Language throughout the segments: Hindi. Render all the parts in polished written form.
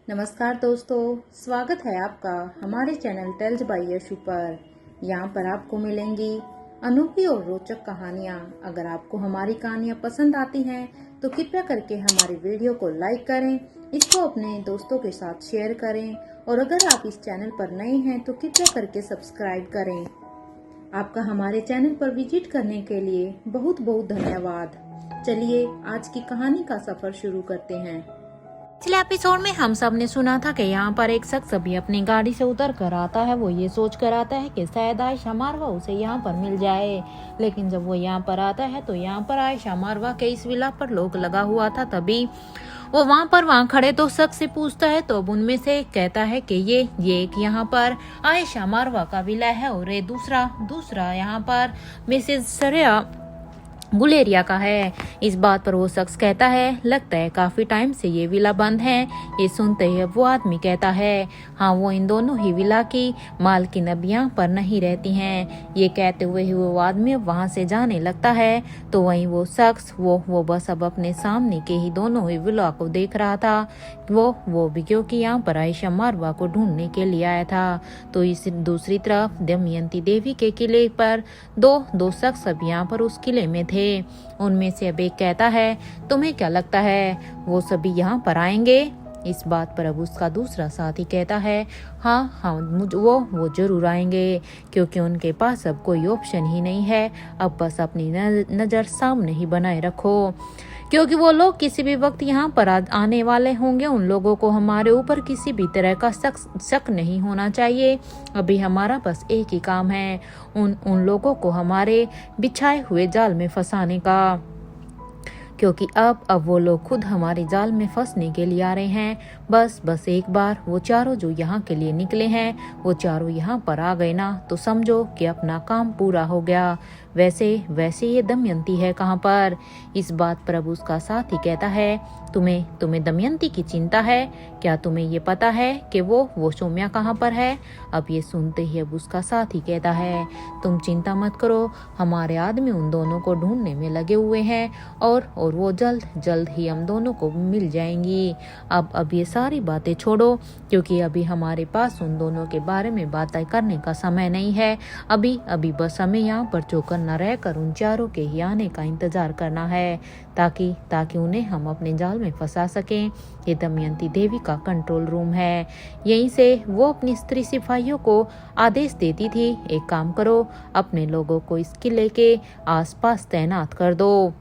नमस्कार दोस्तों, स्वागत है आपका हमारे चैनल टेल्स बाय यशु पर। यहाँ पर आपको मिलेंगी अनोखी और रोचक कहानियाँ। अगर आपको हमारी कहानियाँ पसंद आती हैं तो कृपया करके हमारी वीडियो को लाइक करें, इसको अपने दोस्तों के साथ शेयर करें और अगर आप इस चैनल पर नए हैं तो कृपया करके सब्सक्राइब करें। आपका हमारे चैनल पर विजिट करने के लिए बहुत बहुत धन्यवाद। चलिए आज की कहानी का सफर शुरू करते हैं। पिछले एपिसोड में हम सब ने सुना था कि यहाँ पर एक शख्स अभी अपनी गाड़ी से उतर कर आता है। वो ये सोच कर आता है कि शायद आयशा मारवा उसे यहाँ पर मिल जाए, लेकिन जब वो यहाँ पर आता है तो यहाँ पर आयशा मारवा के इस विला पर लोग लगा हुआ था। तभी वो वहाँ खड़े दो शख्स से पूछता है तो अब उनमें से एक कहता है कि ये एक यहाँ पर आयशा मारवा का विला है और ये दूसरा यहाँ पर मिसेज श्रेया गुलेरिया का है। इस बात पर वो शख्स कहता है, लगता है काफी टाइम से ये विला बंद है। ये सुनते ही वो आदमी कहता है, हाँ वो इन दोनों ही विला की मालकिन अब यहाँ पर नहीं रहती हैं। ये कहते हुए ही वो आदमी अब वहाँ से जाने लगता है तो वहीं वो शख्स वो बस अब अपने सामने के ही दोनों ही विला को देख रहा था। वो भी क्योंकि यहाँ पर आयशा मारवा को ढूंढने के लिए आया था। तो इस दूसरी तरफ दमयंती देवी के किले पर दो शख्स अब यहाँ पर उस किले में थे। उनमें से अब एक कहता है, तुम्हें क्या लगता है वो सभी यहाँ पर आएंगे? इस बात पर अब उसका दूसरा साथी कहता है, हाँ वो जरूर आएंगे, क्योंकि उनके पास अब कोई ऑप्शन ही नहीं है। अब बस अपनी नजर सामने ही बनाए रखो, क्योंकि वो लोग किसी भी वक्त यहाँ पर आने वाले होंगे। उन लोगों को हमारे ऊपर किसी भी तरह का शक नहीं होना चाहिए। अभी हमारा बस एक ही काम है, उन लोगों को हमारे बिछाए हुए जाल में फंसाने का, क्योंकि अब वो लोग खुद हमारे जाल में फंसने के लिए आ रहे हैं। बस एक बार वो चारों जो यहाँ के लिए निकले हैं वो चारों यहाँ पर आ गए ना तो समझो कि अपना काम पूरा हो गया। वैसे ये दमयंती है कहाँ पर? इस बात पर अब उसका साथी कहता है, तुम्हें दमयंती की चिंता है क्या? तुम्हें ये पता है कि वो सौम्या कहाँ पर है? अब ये सुनते ही अब उसका साथी कहता है, तुम चिंता मत करो, हमारे आदमी उन दोनों को ढूंढने में लगे हुए हैं और वो जल्द ही हम दोनों को मिल जाएंगी। अब ये सारी बातें छोड़ो, क्योंकि अभी हमारे पास उन दोनों के बारे में बातें करने का समय नहीं है। अभी बस हमें यहाँ पर चौकन्ना न रहकर उन चारों के ही आने का इंतजार करना है, ताकि उन्हें हम अपने जाल में फंसा सकें। ये दमयंती देवी का कंट्रोल रूम है। यहीं से वो अपनी स्त्री सिपाहियों को आदेश देती थी, एक काम करो, अपने लोगों को इस किले के आसपास तैनात कर दो,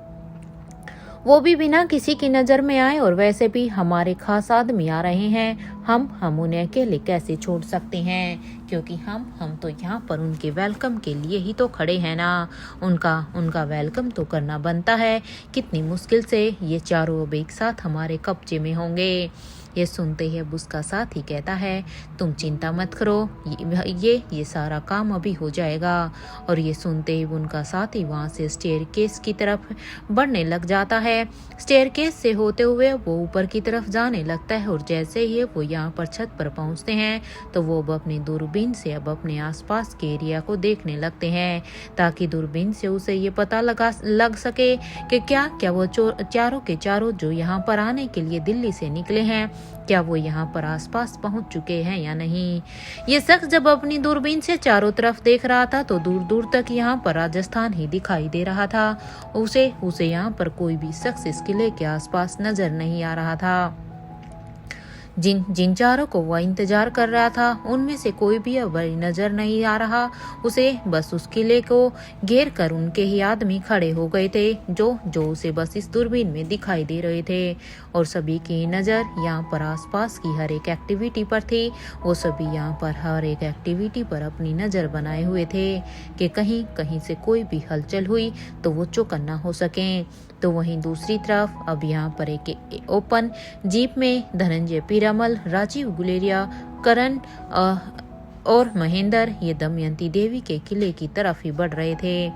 वो भी बिना किसी की नजर में आए। और वैसे भी हमारे खास आदमी आ रहे हैं, हम उन्हें अकेले कैसे छोड़ सकते हैं, क्योंकि हम तो यहाँ पर उनके वेलकम के लिए ही तो खड़े हैं ना। उनका वेलकम तो करना बनता है। कितनी मुश्किल से ये चारों अब एक साथ हमारे कब्जे में होंगे। ये सुनते ही अब उसका साथी कहता है, तुम चिंता मत करो, ये सारा काम अभी हो जाएगा। और ये सुनते ही उनका साथी वहाँ से स्टेयरकेस की तरफ बढ़ने लग जाता है। स्टेयरकेस से होते हुए वो ऊपर की तरफ जाने लगता है और जैसे ही वो यहाँ पर छत पर पहुँचते हैं तो वो अब अपनी दूरबीन से अब अपने आसपास के एरिया को देखने लगते हैं, ताकि दूरबीन से उसे ये पता लग सके कि क्या वो चारों के चारों जो यहाँ पर आने के लिए दिल्ली से निकले हैं, क्या वो यहाँ पर आसपास पहुँच चुके हैं या नहीं। ये शख्स जब अपनी दूरबीन से चारों तरफ देख रहा था तो दूर दूर तक यहाँ पर राजस्थान ही दिखाई दे रहा था। उसे यहाँ पर कोई भी शख्स इस किले के आसपास नजर नहीं आ रहा था। जिन चारों को वह इंतजार कर रहा था उनमें से कोई भी अब नजर नहीं आ रहा। उसे बस उस किले को घेर कर उनके ही आदमी खड़े हो गए थे, जो उसे बस इस दूरबीन में दिखाई दे रहे थे। और सभी की नजर यहाँ पर आसपास की हर एक एक्टिविटी पर थी। वो सभी यहाँ पर हर एक एक्टिविटी पर अपनी नजर बनाए हुए थे कि कहीं से कोई भी हलचल हुई तो वो चौकन्ना हो सकें। तो वहीं दूसरी तरफ अब यहाँ पर एक ओपन जीप में धनंजय पीरामल, राजीव गुलेरिया, करण और महेंद्र ये दमयंती देवी के किले की तरफ ही बढ़ रहे थे।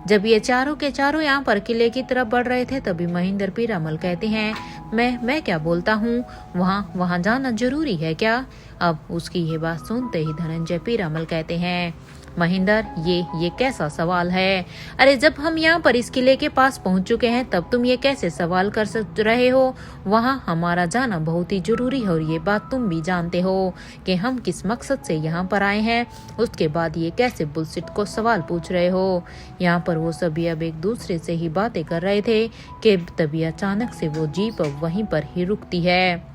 जब ये चारों के चारों यहाँ पर किले की तरफ बढ़ रहे थे तभी महेंद्र पीरामल कहते हैं, मैं क्या बोलता हूँ, वहाँ जाना जरूरी है क्या? अब उसकी ये बात सुनते ही धनंजय पीरामल कहते हैं, महेंद्र, ये कैसा सवाल है? अरे जब हम यहाँ पर इस किले के पास पहुँच चुके हैं तब तुम ये कैसे सवाल कर रहे हो? वहाँ हमारा जाना बहुत ही जरूरी है और ये बात तुम भी जानते हो कि हम किस मकसद से यहाँ पर आए हैं। उसके बाद ये कैसे बुलशिट को सवाल पूछ रहे हो? यहाँ पर वो सभी अब एक दूसरे से ही बातें कर रहे थे कि तभी अचानक से वो जीप अब वहीं पर ही रुकती है।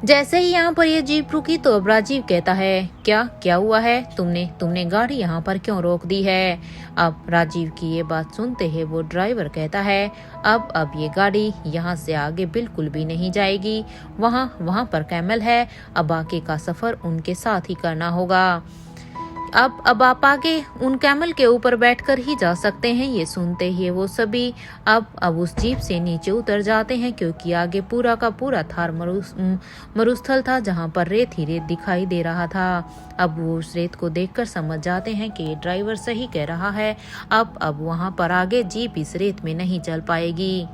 जैसे ही यहाँ पर ये जीप रुकी तो अब राजीव कहता है, क्या हुआ है? तुमने गाड़ी यहाँ पर क्यों रोक दी है? अब राजीव की ये बात सुनते ही वो ड्राइवर कहता है, अब ये गाड़ी यहाँ से आगे बिल्कुल भी नहीं जाएगी। वहाँ पर कैमल है, अब आगे का सफर उनके साथ ही करना होगा। अब आप आगे उन कैमल के ऊपर बैठकर ही जा सकते हैं। ये सुनते ही वो सभी अब उस जीप से नीचे उतर जाते हैं, क्योंकि आगे पूरा का पूरा थार मरुस्थल था जहां पर रेत ही रेत दिखाई दे रहा था। अब वो उस रेत को देखकर समझ जाते हैं कि ये ड्राइवर सही कह रहा है। अब वहां पर आगे जीप इस रेत में नहीं चल पाएगी।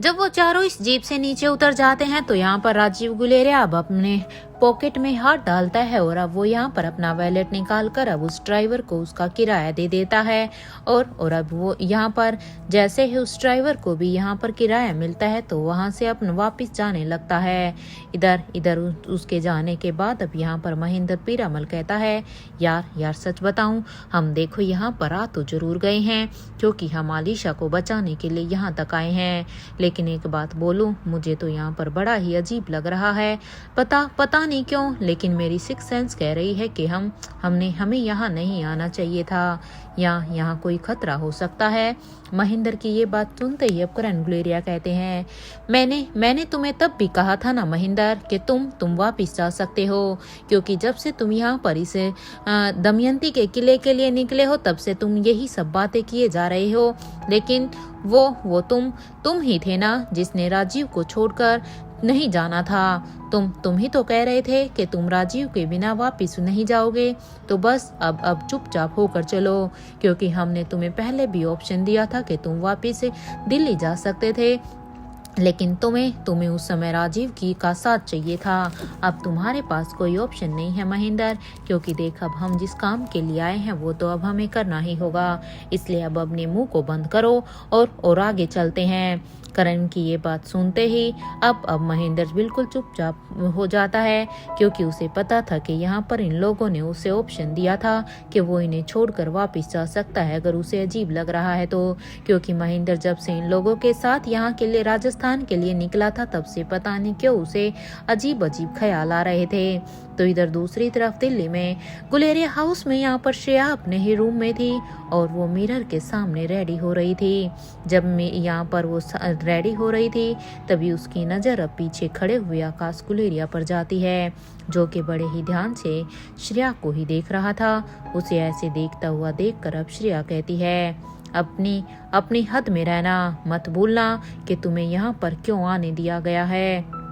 जब वो चारों इस जीप से नीचे उतर जाते हैं तो यहाँ पर राजीव गुलेरिया अब अपने पॉकेट में हाथ डालता है और अब वो यहाँ पर अपना वैलेट निकाल कर अब उस ड्राइवर को उसका किराया दे देता है। और अब वो यहाँ पर जैसे ही उस ड्राइवर को भी यहाँ पर किराया मिलता है तो वहाँ से अपना वापस जाने लगता है। इधर उसके जाने के बाद अब यहाँ पर महेंद्र पीरामल कहता है, यार सच बताऊं, हम देखो यहाँ पर आ तो जरूर गए हैं क्योंकि हम आलिशा को बचाने के लिए यहाँ तक आए हैं, लेकिन एक बात बोलूं, मुझे तो यहाँ पर बड़ा ही अजीब लग रहा है। पता नहीं क्यों, लेकिन मेरी सिक्स सेंस कह रही है कि हमें यहाँ नहीं आना चाहिए था। यहाँ कोई खतरा हो सकता है। महेंद्र की ये बात सुनते ही अब करण गुलेरिया कहते हैं, मैंने तुम्हें तब भी कहा था ना महेंद्र कि तुम वापिस जा सकते हो, क्योंकि जब से तुम यहाँ पर इस दमयंती के किले के लिए निकले हो तब से तुम यही सब बातें किए जा रहे हो। लेकिन वो तुम ही थे ना जिसने राजीव को छोड़कर नहीं जाना था। तुम ही तो कह रहे थे कि तुम राजीव के बिना वापिस नहीं जाओगे। तो बस अब चुपचाप होकर चलो, क्योंकि हमने तुम्हें पहले भी ऑप्शन दिया था कि तुम वापिस दिल्ली जा सकते थे, लेकिन तुम्हें उस समय राजीव का साथ चाहिए था। अब तुम्हारे पास कोई ऑप्शन नहीं है महेंद्र, क्योंकि देख अब हम जिस काम के लिए आए हैं वो तो अब हमें करना ही होगा। इसलिए अब अपने मुंह को बंद करो और आगे चलते हैं। करण की ये बात सुनते ही अब महेंद्र बिल्कुल चुपचाप हो जाता है, क्योंकि उसे पता था कि यहाँ पर इन लोगों ने उसे ऑप्शन दिया था कि वो इन्हें छोड़कर वापस जा सकता है अगर उसे अजीब लग रहा है तो। क्योंकि महेंद्र जब से इन लोगों के साथ यहाँ के लिए राजस्थान के लिए निकला था तब से पता नहीं क्यों उसे अजीब ख्याल आ रहे थे। तो इधर दूसरी तरफ दिल्ली में गुलेरिया हाउस में यहाँ पर श्रेया अपने ही रूम में थी और वो मिरर के सामने रेडी हो रही थी। जब यहाँ पर वो रेडी हो रही थी तभी उसकी नज़र अब पीछे खड़े हुए आकाश गुलेरिया पर जाती है, जो कि बड़े ही ध्यान से श्रेया को ही देख रहा था। उसे ऐसे देखता हुआ देखकर अब श्रेया कहती है, अपनी हद में रहना, मत भूलना कि तुम्हें यहाँ पर क्यों आने दिया गया है।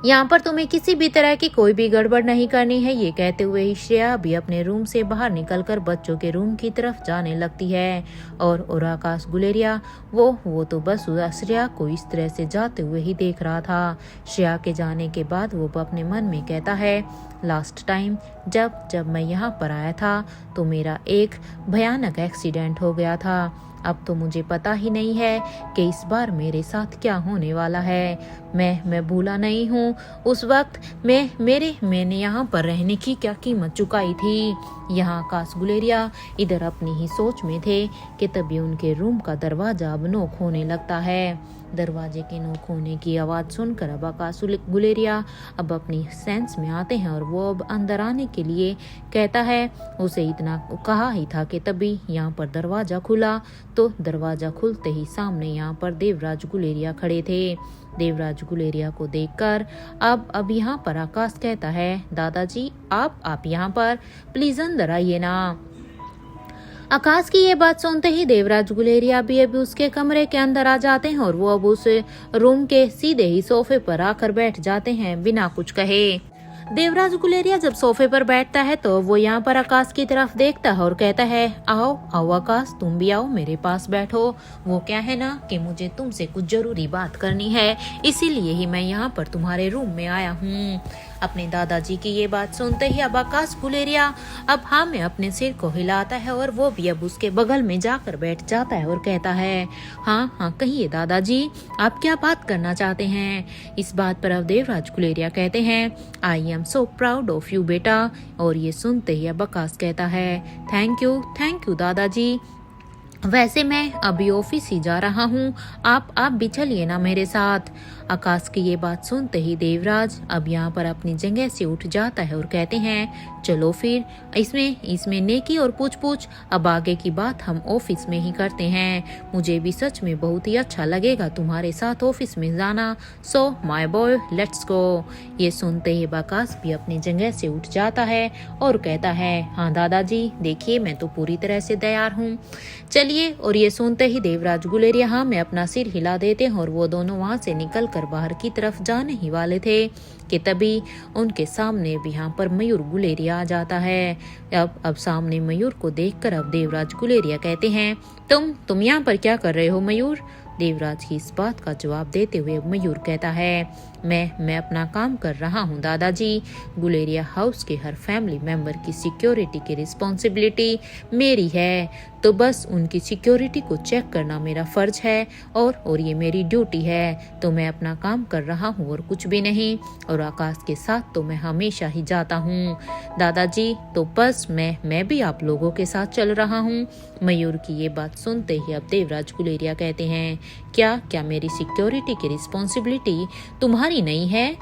यहाँ पर तुम्हें किसी भी तरह की कोई भी गड़बड़ नहीं करनी है। ये कहते हुए ही श्रेया भी अपने रूम से बाहर निकलकर बच्चों के रूम की तरफ जाने लगती है। और आकाश गुलेरिया वो तो बस श्रेया को इस तरह से जाते हुए ही देख रहा था। श्रेया के जाने के बाद वो अपने मन में कहता है, लास्ट टाइम जब मैं यहाँ पर आया था तो मेरा एक भयानक एक्सीडेंट हो गया था। अब तो मुझे पता ही नहीं है कि इस बार मेरे साथ क्या होने वाला है। मैं भूला नहीं हूँ उस वक्त मैंने यहाँ पर रहने की क्या कीमत चुकाई थी। यहाँ आकाश गुलेरिया इधर अपनी ही सोच में थे कि तभी उनके रूम का दरवाजा अब नॉक होने लगता है। दरवाजे के नॉक होने की आवाज़ सुनकर अब आकाश गुलेरिया अब अपनी सेंस में आते हैं और वो अब अंदर आने के लिए कहता है। उसे इतना कहा ही था कि तभी यहाँ पर दरवाज़ा खुला। तो दरवाज़ा खुलते ही सामने यहाँ पर देवराज गुलेरिया खड़े थे। देवराज गुलेरिया को देखकर अब यहाँ पर आकाश कहता है, दादाजी आप यहाँ पर प्लीज अंदर आइए ना। आकाश की ये बात सुनते ही देवराज गुलेरिया भी अभी उसके कमरे के अंदर आ जाते हैं और वो अब उस रूम के सीधे ही सोफे पर आकर बैठ जाते हैं बिना कुछ कहे। देवराज गुलेरिया जब सोफे पर बैठता है तो वो यहाँ पर आकाश की तरफ देखता है और कहता है, आओ आकाश, तुम भी आओ, मेरे पास बैठो। वो क्या है ना कि मुझे तुमसे कुछ जरूरी बात करनी है, इसीलिए ही मैं यहाँ पर तुम्हारे रूम में आया हूँ। अपने दादाजी की ये बात सुनते ही अब आकाश गुलेरिया अब हाँ में अपने सिर को हिलाता है और वो भी अब उसके बगल में जाकर बैठ जाता है और कहता है, हाँ हाँ कहिए दादाजी, आप क्या बात करना चाहते हैं। इस बात पर अब देवराज गुलेरिया कहते हैं, I am so proud of you बेटा। और ये सुनते ही अब आकाश कहता है, थैंक यू दादाजी। वैसे मैं अभी ऑफिस ही जा रहा हूँ, आप भी चलिए ना मेरे साथ। आकाश की ये बात सुनते ही देवराज अब यहाँ पर अपनी जगह से उठ जाता है और कहते हैं, चलो फिर इसमें नेकी और पूछ अब आगे की बात हम ऑफिस में ही करते हैं। मुझे भी सच में बहुत ही अच्छा लगेगा तुम्हारे साथ ऑफिस में जाना। So my boy let's go. ये सुनते ही आकाश भी अपनी जगह से उठ जाता है और कहता है, हाँ दादाजी देखिए मैं तो पूरी तरह से तैयार हूँ, चलिए। और ये सुनते ही देवराज गुलेरिया हाँ में अपना सिर हिला देते हैं और वो दोनों वहां से निकलकर बाहर की तरफ जाने ही वाले थे कि तभी उनके सामने भी यहाँ पर मयूर गुलेरिया आ जाता है। अब सामने मयूर को देखकर अब देवराज गुलेरिया कहते हैं, तुम यहाँ पर क्या कर रहे हो मयूर। देवराज की इस बात का जवाब देते हुए मयूर कहता है, मैं अपना काम कर रहा हूँ दादाजी। गुलेरिया हाउस के हर फैमिली मेंबर की सिक्योरिटी की रिस्पॉन्सिबिलिटी मेरी है, तो बस उनकी सिक्योरिटी को चेक करना मेरा फर्ज है और ये मेरी ड्यूटी है। तो मैं अपना काम कर रहा हूँ और कुछ भी नहीं। और आकाश के साथ तो मैं हमेशा ही जाता हूँ दादाजी, तो बस मैं भी आप लोगों के साथ चल रहा हूँ। मयूर की ये बात सुनते ही अब देवराज गुलेरिया कहते हैं, क्या मेरी सिक्योरिटी की रिस्पॉन्सिबिलिटी तुम्हारी नहीं है।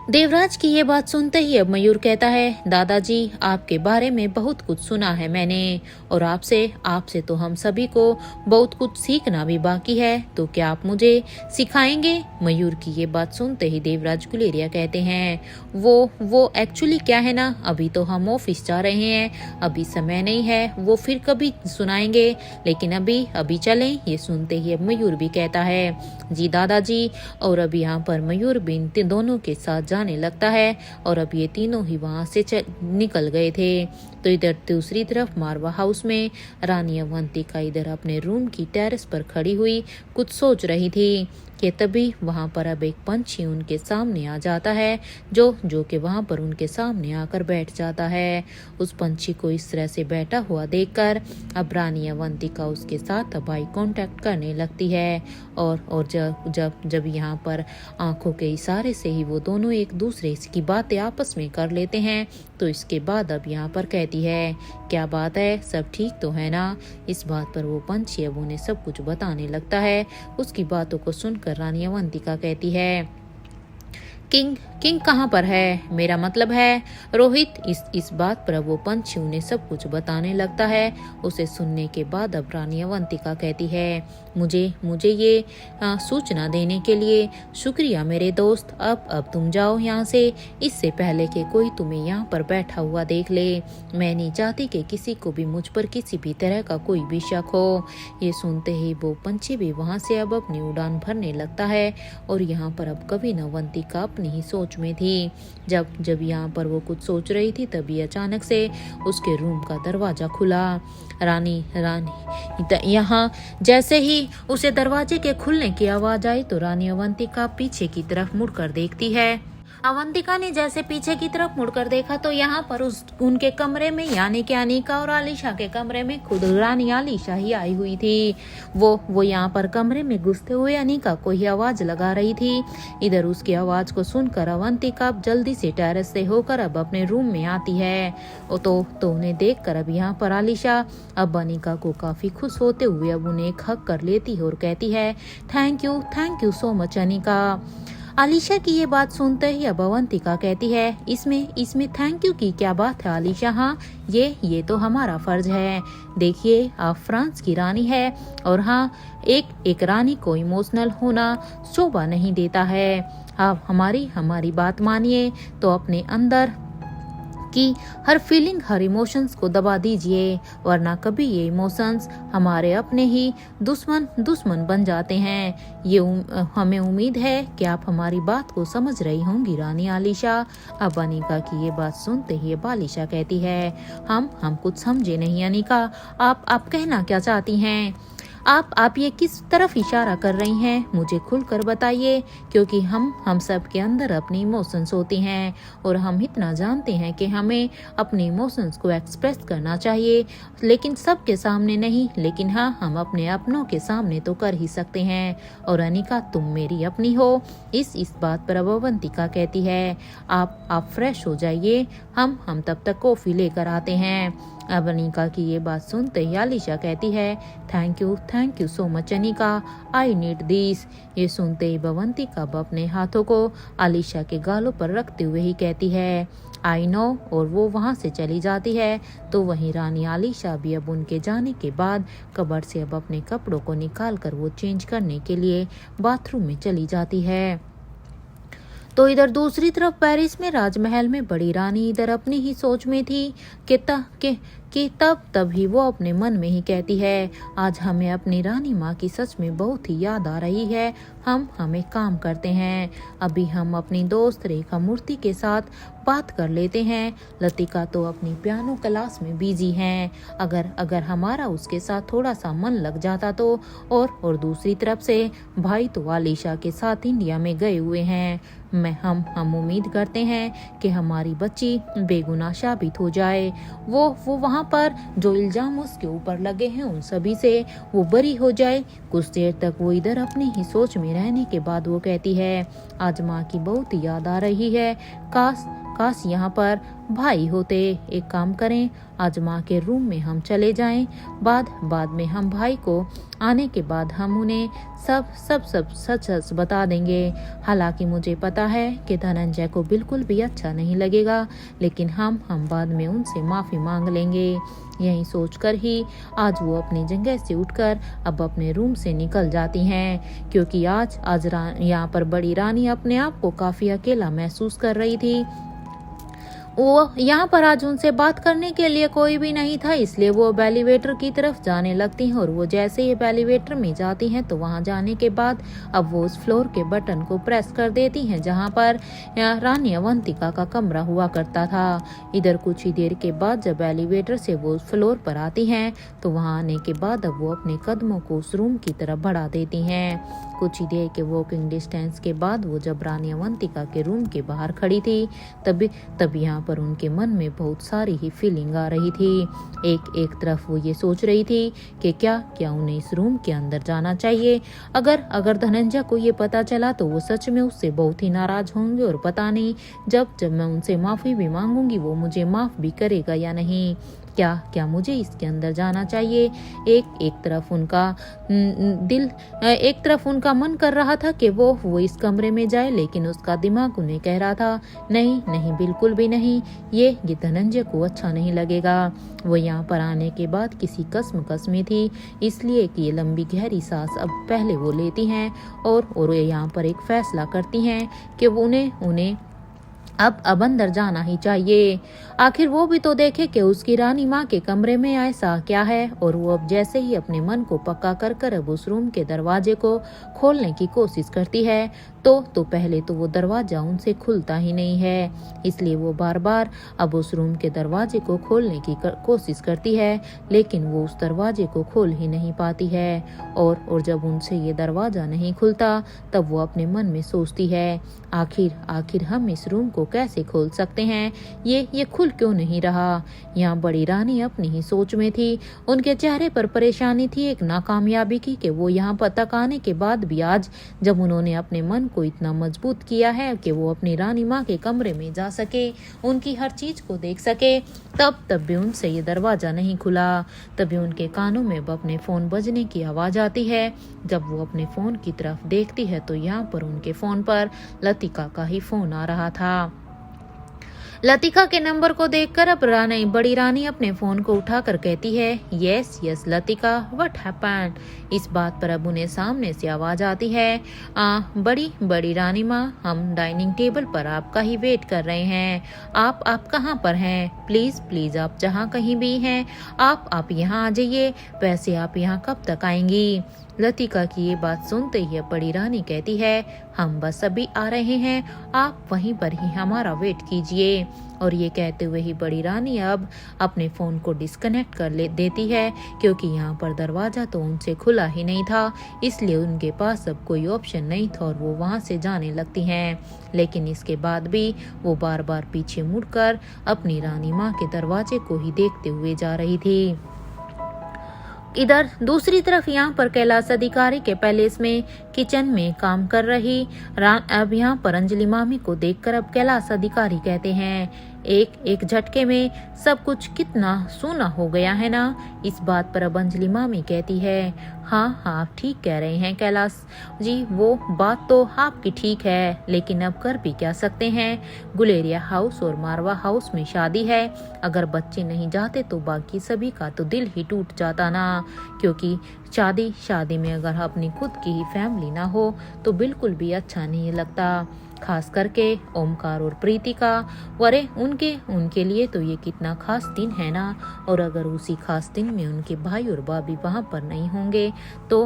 देवराज की ये बात सुनते ही अब मयूर कहता है, दादाजी आपके बारे में बहुत कुछ सुना है मैंने, और आपसे तो हम सभी को बहुत कुछ सीखना भी बाकी है, तो क्या आप मुझे सिखाएंगे। मयूर की ये बात सुनते ही देवराज गुलेरिया कहते हैं, वो एक्चुअली क्या है ना, अभी तो हम ऑफिस जा रहे हैं, अभी समय नहीं है, वो फिर कभी सुनाएंगे, लेकिन अभी चलें। ये सुनते ही अब मयूर भी कहता है, जी दादाजी। और अब यहाँ पर मयूर भी इन दोनों के साथ जाने लगता है और अब ये तीनों ही वहां से निकल गए थे। तो इधर दूसरी तरफ मारवा हाउस में रानी अवंतिका इधर अपने रूम की टेरेस पर खड़ी हुई कुछ सोच रही थी कि तभी वहां पर अब एक पंछी उनके सामने आ जाता है, जो कि वहां पर उनके सामने आकर बैठ जाता है। उस पंछी को इस तरह से बैठा हुआ देखकर अब रानी अवंतिका उसके साथ अब आई कांटेक्ट करने लगती है और जब यहाँ पर आंखों के इशारे से ही वो दोनों एक दूसरे की बातें आपस में कर लेते हैं। तो इसके बाद अब यहाँ पर कहती है, क्या बात है, सब ठीक तो है ना। इस बात पर वो पंछी अब उन्हें सब कुछ बताने लगता है। उसकी बातों को सुनकर रानी अवंतिका कहती है, किंग कहाँ पर है, मेरा मतलब है रोहित। इस बात पर वो पंछी उन्हें सब कुछ बताने लगता है। उसे सुनने के बाद अब रानी अवंतिका कहती है, मुझे ये सूचना देने के लिए शुक्रिया मेरे दोस्त। अब तुम जाओ यहाँ से, इससे पहले कि कोई तुम्हें यहाँ पर बैठा हुआ देख ले। मैं नहीं चाहती कि किसी को भी मुझ पर किसी भी तरह का कोई भी शक हो। ये सुनते ही वो पंछी भी वहाँ से अब अपनी उड़ान भरने लगता है। और यहाँ पर अब कभी न अवंतिका अपनी ही सोच में थी। जब यहाँ पर वो कुछ सोच रही थी तभी अचानक से उसके रूम का दरवाजा खुला। रानी यहाँ जैसे ही उसे दरवाजे के खुलने की आवाज आई तो रानी अवंतिका पीछे की तरफ मुड़कर देखती है। अवंतिका ने जैसे पीछे की तरफ मुड़कर देखा तो यहाँ पर उनके कमरे में यानी कि अनीका और आलिशा के कमरे में खुद रानी आलिशा ही आई हुई थी। वो यहाँ पर कमरे में घुसते हुए अनीका को ही आवाज लगा रही थी। इधर उसकी आवाज को सुनकर अवंतिका जल्दी से टेरेस से होकर अब अपने रूम में आती है। तो उन्हें देखकर अब यहाँ पर आलिशा अब अनीका को काफी खुश होते हुए अब उन्हें एक हक कर लेती है और कहती है, thank you so much Anika. Alisha की ये बात सुनते ही अब अवंतिका कहती है, इसमें थैंक यू की क्या बात है आलिशा। हाँ, ये तो हमारा फर्ज है। देखिए आप फ्रांस की रानी है और हाँ एक रानी को इमोशनल होना शोभा नहीं देता है। आप हमारी बात मानिए तो अपने अंदर की हर फीलिंग हर इमोशंस को दबा दीजिए, वरना कभी ये इमोशंस हमारे अपने ही दुश्मन बन जाते हैं। हमें उम्मीद है कि आप हमारी बात को समझ रही होंगी रानी आलिशा। अब अनीका की ये बात सुनते ही अब आलिशा कहती है, हम कुछ समझे नहीं अनीका, आप कहना क्या चाहती हैं। आप ये किस तरफ इशारा कर रही हैं, मुझे खुलकर बताइए, क्योंकि हम सब के अंदर अपनी इमोशंस होती हैं और हम इतना जानते हैं कि हमें अपने इमोशंस को एक्सप्रेस करना चाहिए, लेकिन सबके सामने नहीं, लेकिन हाँ, हम अपने अपनों के सामने तो कर ही सकते हैं। और अनिका, तुम मेरी अपनी हो। इस बात पर अब अवंतिका कहती है, आप फ्रेश हो जाइए, हम तब तक कॉफी लेकर आते हैं। अब अनिका की ये बात सुनते ही आलिशा कहती है, thank you so much Anika, I need this. ये सुनते ही अवंतिका अब अपने हाथों को आलिशा के गालों पर रखते हुए ही कहती है, आई नो, और वो वहाँ से चली जाती है। तो वहीं रानी आलिशा भी अब उनके जाने के बाद कबर्ड से अब अपने कपड़ों को निकाल कर वो चेंज करने के लिए बाथरूम में चली जाती है। तो इधर दूसरी तरफ पेरिस में राजमहल में बड़ी रानी इधर अपनी ही सोच में थी कि तभी वो अपने मन में ही कहती है, आज हमें अपनी रानी माँ की सच में बहुत ही याद आ रही है। हम एक काम करते हैं, अभी हम अपनी दोस्त रेखा मूर्ति के साथ बात कर लेते हैं। लतिका तो अपनी पियानो क्लास में बिजी हैं, अगर हमारा उसके साथ थोड़ा सा मन लग जाता तो। और दूसरी तरफ से भाई तो आलिशा के साथ इंडिया में गए हुए हैं। हम उम्मीद करते हैं कि हमारी बच्ची बेगुनाह साबित हो जाए, वो वहाँ पर जो इल्जाम उसके ऊपर लगे हैं उन सभी से वो बरी हो जाए। कुछ देर तक वो इधर अपनी ही सोच में रहने के बाद वो कहती है, आज माँ की बहुत याद आ रही है, काश यहाँ पर भाई होते। एक काम करें, आज माँ के रूम में हम चले जाएं, बाद में हम भाई को आने के बाद हम उन्हें सब सच बता देंगे। हालांकि मुझे पता है कि धनंजय को बिल्कुल भी अच्छा नहीं लगेगा, लेकिन हम बाद में उनसे माफ़ी मांग लेंगे। यही सोचकर ही आज वो अपनी जगह से उठकर अब अपने रूम से निकल जाती हैं, क्योंकि आज यहाँ पर बड़ी रानी अपने आप को काफ़ी अकेला महसूस कर रही थी। वो यहाँ पर आज उनसे बात करने के लिए कोई भी नहीं था, इसलिए वो एलिवेटर की तरफ जाने लगती हैं। और वो जैसे ही एलिवेटर में जाती हैं तो वहाँ जाने के बाद अब वो उस फ्लोर के बटन को प्रेस कर देती हैं जहाँ पर रानी अवंतिका का कमरा हुआ करता था। इधर कुछ ही देर के बाद जब एलिवेटर से वो उस फ्लोर पर आती हैं तो वहाँ आने के बाद अब वो अपने कदमों को उस रूम की तरफ बढ़ा देती हैं। कुछ ही देर के वॉकिंग डिस्टेंस के बाद वो जब रानी अवंतिका के रूम के बाहर खड़ी थी तब यहाँ पर उनके मन में बहुत सारी ही फीलिंग आ रही थी। एक तरफ वो ये सोच रही थी कि क्या उन्हें इस रूम के अंदर जाना चाहिए। अगर धनंजय को ये पता चला तो वो सच में उससे बहुत ही नाराज होंगे, और पता नहीं जब मैं उनसे माफ़ी भी मांगूंगी वो मुझे माफ़ भी करेगा या नहीं। क्या मुझे इसके अंदर जाना चाहिए। एक तरफ उनका मन कर रहा था कि वो इस कमरे में जाए, लेकिन उसका दिमाग उन्हें कह रहा था, नहीं बिल्कुल भी नहीं, ये धनंजय को अच्छा नहीं लगेगा। वो यहाँ पर आने के बाद किसी कसम में थी, इसलिए कि ये लंबी गहरी सांस अब पहले वो लेती हैं और यहाँ पर एक फैसला करती हैं कि वो उन्हें अब अंदर जाना ही चाहिए। आखिर वो भी तो देखे कि उसकी रानी माँ के कमरे में ऐसा क्या है। और वो अब जैसे ही अपने मन को पक्का कर अब उस रूम के दरवाजे को खोलने की कोशिश करती है तो पहले तो वो दरवाजा उनसे खुलता ही नहीं है, इसलिए वो बार अब उस रूम के दरवाजे को खोलने की कोशिश करती है, लेकिन वो उस दरवाजे को खोल ही नहीं पाती है। और जब उनसे ये दरवाजा नहीं खुलता तब वो अपने मन में सोचती है, आखिर हम इस रूम को कैसे खोल सकते हैं, ये खुल क्यों नहीं रहा। यहाँ बड़ी रानी अपनी ही सोच में थी, उनके चेहरे पर परेशानी थी एक नाकामयाबी की कि वो यहाँ पर तक आने के बाद भी आज जब उन्होंने अपने मन को इतना मजबूत किया है कि वो अपनी रानी माँ के कमरे में जा सके, उनकी हर चीज को देख सके, तब भी उनसे ये दरवाजा नहीं खुला। तभी उनके कानों में अपने फोन बजने की आवाज आती है। जब वो अपने फोन की तरफ देखती है तो यहाँ पर उनके फोन पर लतिका का ही फोन आ रहा था। लतिका के नंबर को देखकर अब बड़ी रानी अपने फोन को उठाकर कहती है, यस लतिका, व्हाट हैपेंड। इस बात पर अब उन्हें सामने से आवाज आती है, बड़ी रानी माँ, हम डाइनिंग टेबल पर आपका ही वेट कर रहे हैं। आप कहाँ पर हैं? प्लीज आप जहाँ कहीं भी हैं आप यहाँ आ जाइए। वैसे आप यहाँ कब तक आएंगी? लतिका की ये बात सुनते ही बड़ी रानी कहती है, हम बस अभी आ रहे हैं, आप वहीं पर ही हमारा वेट कीजिए। और ये कहते हुए ही बड़ी रानी अब अपने फ़ोन को डिस्कनेक्ट कर देती है, क्योंकि यहाँ पर दरवाज़ा तो उनसे खुला ही नहीं था, इसलिए उनके पास अब कोई ऑप्शन नहीं था और वो वहाँ से जाने लगती हैं। लेकिन इसके बाद भी वो बार बार पीछे मुड़कर अपनी रानी माँ के दरवाजे को ही देखते हुए जा रही थी। इधर दूसरी तरफ यहाँ पर कैलाश अधिकारी के पैलेस में किचन में काम कर रही अब यहाँ पर अंजलि मामी को देखकर अब कैलाश अधिकारी कहते हैं, एक झटके में सब कुछ कितना सूना हो गया है ना। इस बात पर अब अंजलि मामी कहती है, हाँ आप ठीक कह रहे हैं कैलाश जी, वो बात तो आपकी ठीक है, लेकिन अब कर भी क्या सकते हैं। गुलेरिया हाउस और मारवा हाउस में शादी है, अगर बच्चे नहीं जाते तो बाकी सभी का तो दिल ही टूट जाता ना, क्योंकि शादी में अगर अपनी खुद की ही फैमिली ना हो तो बिल्कुल भी अच्छा नहीं लगता। खास करके ओमकार और प्रीति का, वरे उनके लिए तो ये कितना खास दिन है ना। और अगर उसी खास दिन में उनके भाई और भाभी वहाँ पर नहीं होंगे तो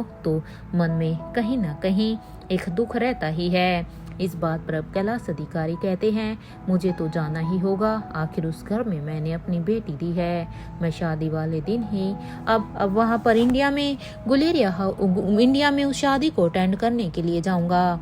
मन में कहीं ना कहीं एक दुख रहता ही है। इस बात पर अब कैलाश अधिकारी कहते हैं, मुझे तो जाना ही होगा, आखिर उस घर में मैंने अपनी बेटी दी है। मैं शादी वाले दिन ही अब वहाँ पर इंडिया में उस शादी को अटेंड करने के लिए जाऊंगा।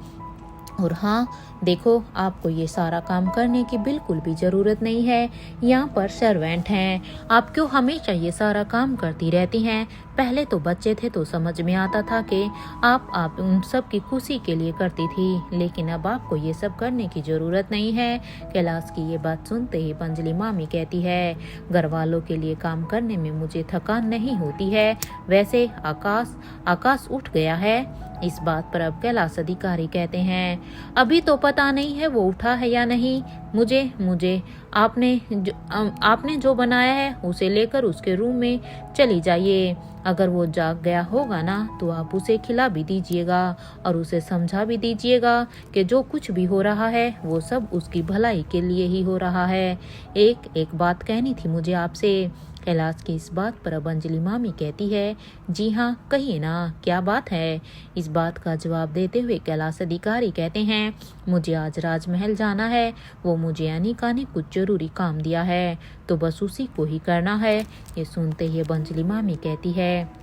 और हाँ देखो, आपको ये सारा काम करने की बिल्कुल भी ज़रूरत नहीं है, यहाँ पर सर्वेंट हैं, आप क्यों हमेशा ये सारा काम करती रहती हैं। पहले तो बच्चे थे तो समझ में आता था कि आप उन सब की खुशी के लिए करती थी, लेकिन अब आपको ये सब करने की ज़रूरत नहीं है। कैलाश की ये बात सुनते ही अंजलि मामी कहती है, घर वालों के लिए काम करने में मुझे थकान नहीं होती है, वैसे आकाश उठ गया है। इस बात पर अब कैलाश अधिकारी कहते हैं, अभी तो पता नहीं है वो उठा है या नहीं, मुझे आपने जो बनाया है उसे लेकर उसके रूम में चली जाइए। अगर वो जाग गया होगा ना तो आप उसे खिला भी दीजिएगा और उसे समझा भी दीजिएगा कि जो कुछ भी हो रहा है वो सब उसकी भलाई के लिए ही हो रहा है। एक बात कहनी थी मुझे आपसे। कैलाश की इस बात पर अब अंजलि मामी कहती है, जी हाँ कहिए ना, क्या बात है। इस बात का जवाब देते हुए कैलाश अधिकारी कहते हैं, मुझे आज राजमहल जाना है, वो मुझे अनिका ने कुछ जरूरी काम दिया है, तो बस उसी को ही करना है। ये सुनते ही अब अंजलि मामी कहती है,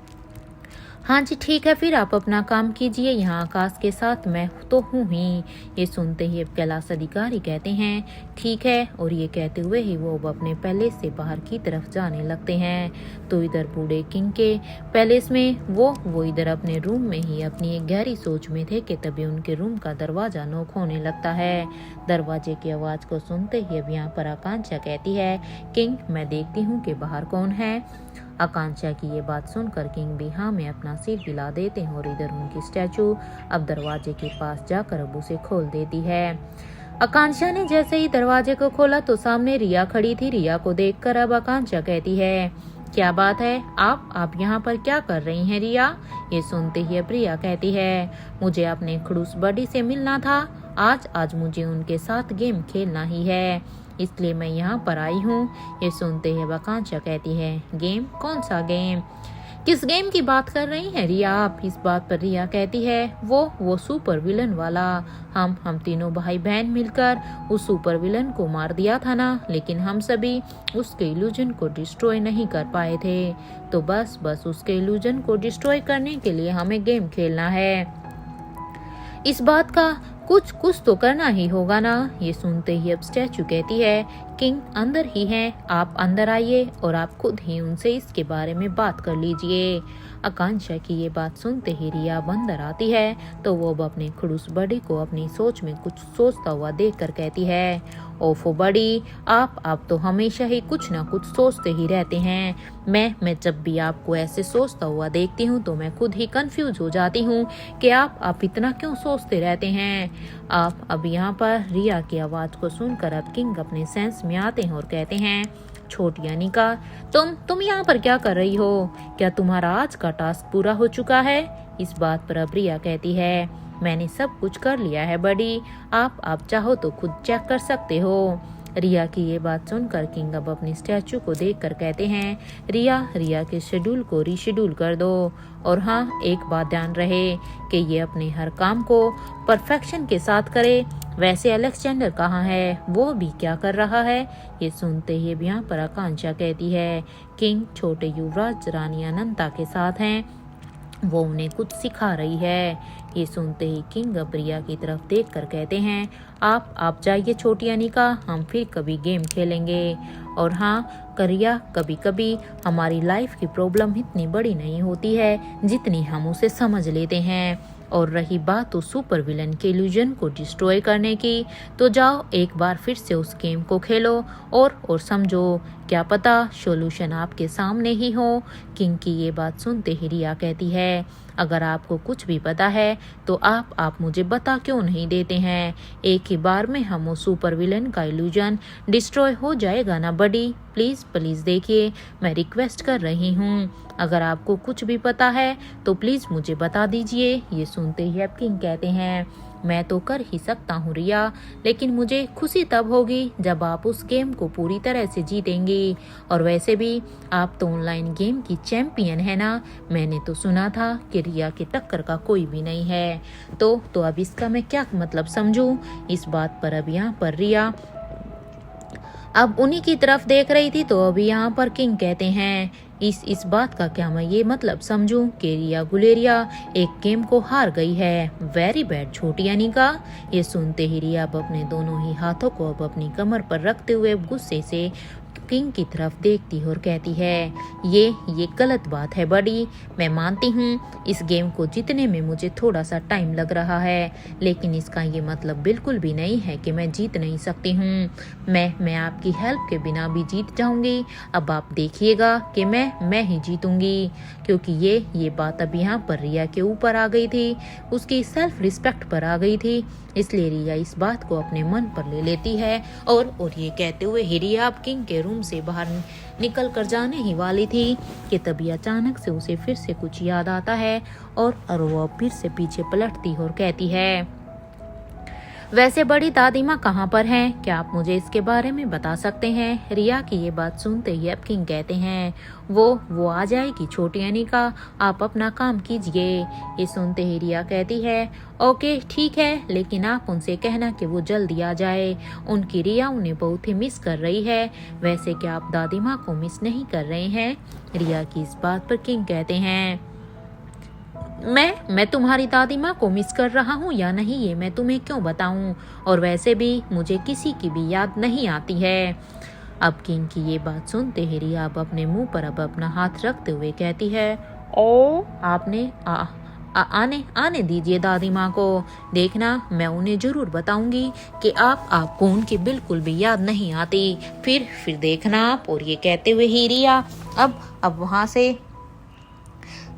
हाँ जी ठीक है, फिर आप अपना काम कीजिए, यहाँ आकाश के साथ मैं तो हूँ ही। ये सुनते ही अब कैलाश अधिकारी कहते हैं, ठीक है। और ये कहते हुए ही वो अब अपने पैलेस से बाहर की तरफ जाने लगते हैं। तो इधर बूढ़े किंग के पैलेस में वो इधर अपने रूम में ही अपनी एक गहरी सोच में थे कि तभी उनके रूम का दरवाजा नॉक होने लगता है। दरवाजे की आवाज़ को सुनते ही अब यहाँ पर आकांक्षा कहती है, किंग मैं देखती हूँ कि बाहर कौन है। आकांक्षा की ये बात सुनकर किंग भी हाँ में अपना सिर हिला देते हैं और इधर उनकी स्टैचू अब दरवाजे के पास जाकर अब उसे खोल देती है। आकांक्षा ने जैसे ही दरवाजे को खोला तो सामने रिया खड़ी थी। रिया को देखकर अब आकांक्षा कहती है, क्या बात है, आप यहाँ पर क्या कर रही हैं रिया। ये सुनते ही अब रिया कहती है, मुझे अपने खड़ूस बडी से मिलना था, आज मुझे उनके साथ गेम खेलना ही है, इसलिए मैं यहाँ पर आई हूँ। ये सुनते ही आकांक्षा कहती है, गेम, कौन सा गेम, किस गेम की बात कर रही हैं रिया आप। इस बात पर रिया कहती है, वो सुपर विलन वाला, हम तीनों भाई बहन मिलकर उस सुपर विलन को मार दिया था ना, लेकिन हम सभी उसके इल्यूजन को डिस्ट्रॉय नहीं कर पाए थे, तो बस उसके इल्यूजन को डिस्ट्रॉय करने के लिए हमें गेम खेलना है। इस बात का कुछ तो करना ही होगा ना। ये सुनते ही अब स्टैचू कहती है, किंग अंदर ही हैं, आप अंदर आइए और आप खुद ही उनसे इसके बारे में बात कर लीजिए। आकांक्षा की ये बात सुनते ही रिया अंदर आती है तो वो अब अपने खड़ूस बड़ी को अपनी सोच में कुछ सोचता हुआ देखकर कहती है, ओफो बड़ी, आप तो हमेशा ही कुछ ना कुछ सोचते ही रहते हैं। मैं जब भी आपको ऐसे सोचता हुआ देखती हूँ तो मैं खुद ही कंफ्यूज हो जाती हूँ कि आप इतना क्यों सोचते रहते हैं। आप अब यहाँ पर रिया की आवाज़ को सुनकर अब किंग अपने सेंस में आते हैं और कहते हैं, छोटी अनिका, तुम यहाँ पर क्या कर रही हो, क्या तुम्हारा आज का टास्क पूरा हो चुका है। इस बात पर अब रिया कहती है, मैंने सब कुछ कर लिया है बड़ी, आप चाहो तो खुद चेक कर सकते हो। रिया की ये बात सुनकर किंग अब अपनी स्टैचू को देखकर कहते हैं, रिया के शेड्यूल को रीशेड्यूल कर दो। और हाँ, एक बात ध्यान रहे कि ये अपने हर काम को परफेक्शन के साथ करे। वैसे अलेक्जेंडर कहाँ है, वो भी क्या कर रहा है? ये सुनते ही अब यहाँ पर आकांक्षा कहती है, किंग छोटे युवराज रानी अनंता के साथ हैं, वो उन्हें कुछ सिखा रही है। ये सुनते ही किंग अब रिया की तरफ देखकर कहते हैं, आप जाइए छोटी अनिका, हम फिर कभी गेम खेलेंगे। और हाँ करिया, कभी कभी हमारी लाइफ की प्रॉब्लम इतनी बड़ी नहीं होती है जितनी हम उसे समझ लेते हैं। और रही बात उस सुपर विलन के इल्यूजन को डिस्ट्रॉय करने की, तो जाओ एक बार फिर से उस गेम को खेलो और समझो, क्या पता सॉल्यूशन आपके सामने ही हो। किंग की ये बात सुनते ही रिया कहती है, अगर आपको कुछ भी पता है तो आप मुझे बता क्यों नहीं देते हैं? एक ही बार में हम उस सुपर विलन का इल्यूजन डिस्ट्रॉय हो जाएगा ना बडी। प्लीज़ देखिए, मैं रिक्वेस्ट कर रही हूँ, अगर आपको कुछ भी पता है तो प्लीज़ मुझे बता दीजिए। ये सुनते ही अब किंग कहते हैं, मैं तो कर ही सकता हूँ रिया, लेकिन मुझे खुशी तब होगी जब आप उस गेम को पूरी तरह से जीतेंगी। और वैसे भी आप तो ऑनलाइन गेम की चैंपियन है ना, मैंने तो सुना था कि रिया की टक्कर का कोई भी नहीं है। तो अब इसका मैं क्या मतलब समझूं? इस बात पर अब यहाँ पर रिया अब उन्हीं की तरफ देख रही थी, तो अभी यहाँ पर किंग कहते हैं, इस बात का क्या मैं ये मतलब समझूं कि रिया गुलेरिया एक गेम को हार गई है? वेरी बैड छोटी अनिका। ये सुनते ही रिया अब अपने दोनों ही हाथों को अब अपनी कमर पर रखते हुए गुस्से से किंग की तरफ देखती और कहती है, ये गलत बात है बड़ी। मैं मानती हूँ इस गेम को जीतने में मुझे थोड़ा सा टाइम लग रहा है, लेकिन इसका ये मतलब बिल्कुल भी नहीं है कि मैं जीत नहीं सकती हूँ। मैं आपकी हेल्प के बिना भी जीत जाऊंगी। अब आप देखिएगा कि मैं ही जीतूंगी। क्योंकि ये बात अब यहाँ पर रिया के ऊपर आ गई थी, उसकी सेल्फ रिस्पेक्ट पर आ गई थी, इसलिए रिया इस बात को अपने मन पर ले लेती है। और ये कहते हुए ही रिया अब किंग के रूम से बाहर निकल कर जाने ही वाली थी कि तभी अचानक से उसे फिर से कुछ याद आता है और वो फिर से पीछे पलटती और कहती है, वैसे बड़ी दादी माँ कहाँ पर हैं? क्या आप मुझे इसके बारे में बता सकते हैं? रिया की ये बात सुनते ही अब किंग कहते हैं, वो आ जाएगी छोटी अनिका, आप अपना काम कीजिए। ये सुनते ही रिया कहती है, ओके ठीक है, लेकिन आप उनसे कहना कि वो जल्दी आ जाए, उनकी रिया उन्हें बहुत ही मिस कर रही है। वैसे क्या आप दादी माँ को मिस नहीं कर रहे हैं? रिया की इस बात पर किंग कहते हैं, मैं तुम्हारी दादी माँ को मिस कर रहा हूँ या नहीं ये मैं तुम्हें क्यों बताऊँ, और वैसे भी मुझे किसी की भी याद नहीं आती है। अब किंग की ये बात सुनते ही रिया अब अपने मुंह पर अब अपना हाथ रखते हुए कहती है, ओ आपने आने दीजिए दादी माँ को, देखना मैं उन्हें जरूर बताऊंगी कि आपको उनकी बिल्कुल भी याद नहीं आती, फिर देखना आप। और ये कहते हुए ही रिया अब वहाँ से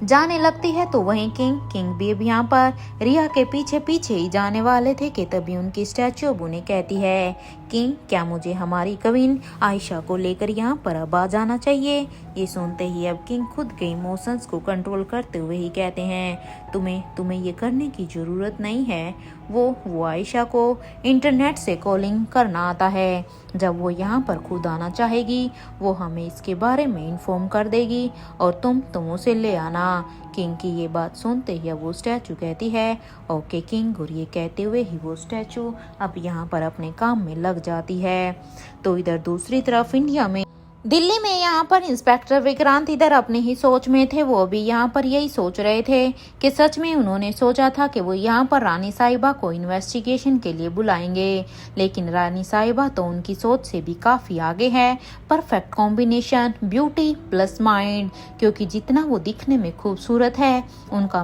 जाने लगती है, तो वहीं किंग भी अब यहाँ पर रिया के पीछे ही जाने वाले थे कि तभी उनकी स्टैचू अब उन्हें कहती है, किंग क्या मुझे हमारी कविन आयशा को लेकर यहाँ पर अब आ जाना चाहिए? ये सुनते ही अब किंग खुद के इमोशंस को कंट्रोल करते हुए ही कहते हैं, तुम्हें ये करने की जरूरत नहीं है। वो आयशा को इंटरनेट से कॉलिंग करना आता है, जब वो यहाँ पर खुद आना चाहेगी वो हमें इसके बारे में इन्फॉर्म कर देगी और तुम उसे ले आना। किंग की ये बात सुनते ही अब वो स्टैचू कहती है, ओके किंग, और ये कहते हुए ही वो स्टैचू अब यहाँ पर अपने काम में लग जाती है। तो इधर दूसरी तरफ इंडिया में दिल्ली में यहाँ पर इंस्पेक्टर विक्रांत इधर अपनी ही सोच में थे। वो भी यहाँ पर यही सोच रहे थे कि सच में उन्होंने सोचा था कि वो यहाँ पर रानी साहिबा को इन्वेस्टिगेशन के लिए बुलाएंगे, लेकिन रानी साहिबा तो उनकी सोच से भी काफ़ी आगे है। Perfect combination beauty plus mind, क्योंकि जितना वो दिखने में खूबसूरत है उनका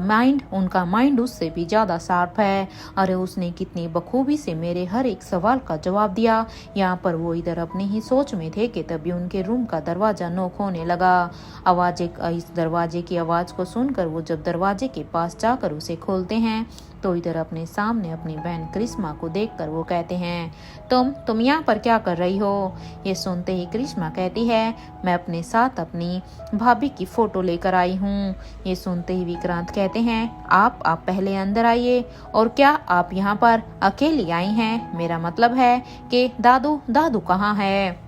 माइंड उससे भी ज़्यादा शार्प है। अरे उसने कितनी बखूबी से मेरे हर एक सवाल का जवाब दिया। यहाँ पर वो इधर अपनी ही सोच में थे कि तभी उनके रूम का दरवाजा नॉक होने लगा। इस दरवाजे की आवाज़ को सुनकर वो जब दरवाजे के पास जाकर उसे खोलते हैं तो इधर अपने सामने अपनी बहन करिश्मा को देखकर वो कहते हैं, तुम यहाँ पर क्या कर रही हो? ये सुनते ही करिश्मा कहती है, मैं अपने साथ अपनी भाभी की फ़ोटो लेकर आई हूँ। ये सुनते ही विक्रांत कहते हैं, आप पहले अंदर आइए। और क्या आप यहाँ पर अकेली आई हैं? मेरा मतलब है कि दादू कहाँ है?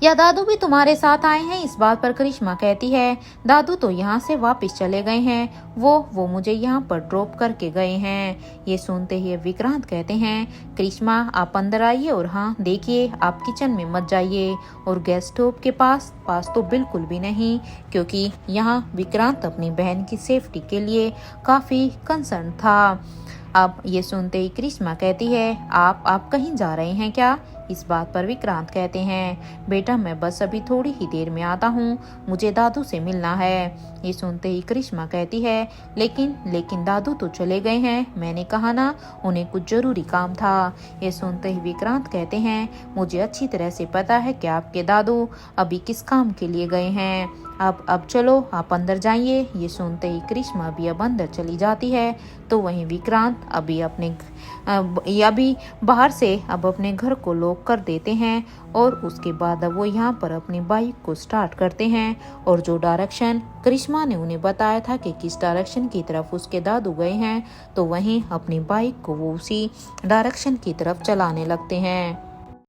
या दादू भी तुम्हारे साथ आए हैं? इस बात पर करिश्मा कहती है, दादू तो यहाँ से वापस चले गए हैं, वो मुझे यहाँ पर ड्रॉप करके गए हैं। ये सुनते ही विक्रांत कहते हैं, करिश्मा आप अंदर आइए और हाँ देखिए, आप किचन में मत जाइए और गैस स्टोव के पास तो बिल्कुल भी नहीं, क्योंकि यहाँ विक्रांत अपनी बहन की सेफ्टी के लिए काफ़ी कंसर्न था। अब ये सुनते ही करिश्मा कहती है, आप कहीं जा रहे हैं क्या? इस बात पर विक्रांत कहते हैं, बेटा मैं बस अभी थोड़ी ही देर में आता हूँ, मुझे दादू से मिलना है। ये सुनते ही करिश्मा कहती है, लेकिन दादू तो चले गए हैं, मैंने कहा ना उन्हें कुछ जरूरी काम था। ये सुनते ही विक्रांत कहते हैं, मुझे अच्छी तरह से पता है कि आपके दादू अभी किस काम के लिए गए हैं। अब चलो आप अंदर जाइए। ये सुनते ही करिश्मा भी अब अंदर चली जाती है तो वहीं विक्रांत अभी बाहर से अब अपने घर को लॉक कर देते हैं और उसके बाद अब वो यहाँ पर अपनी बाइक को स्टार्ट करते हैं और जो डायरेक्शन करिश्मा ने उन्हें बताया था कि किस डायरेक्शन की तरफ उसके दादू गए हैं तो वहीं अपनी बाइक को वो उसी डायरेक्शन की तरफ चलाने लगते हैं।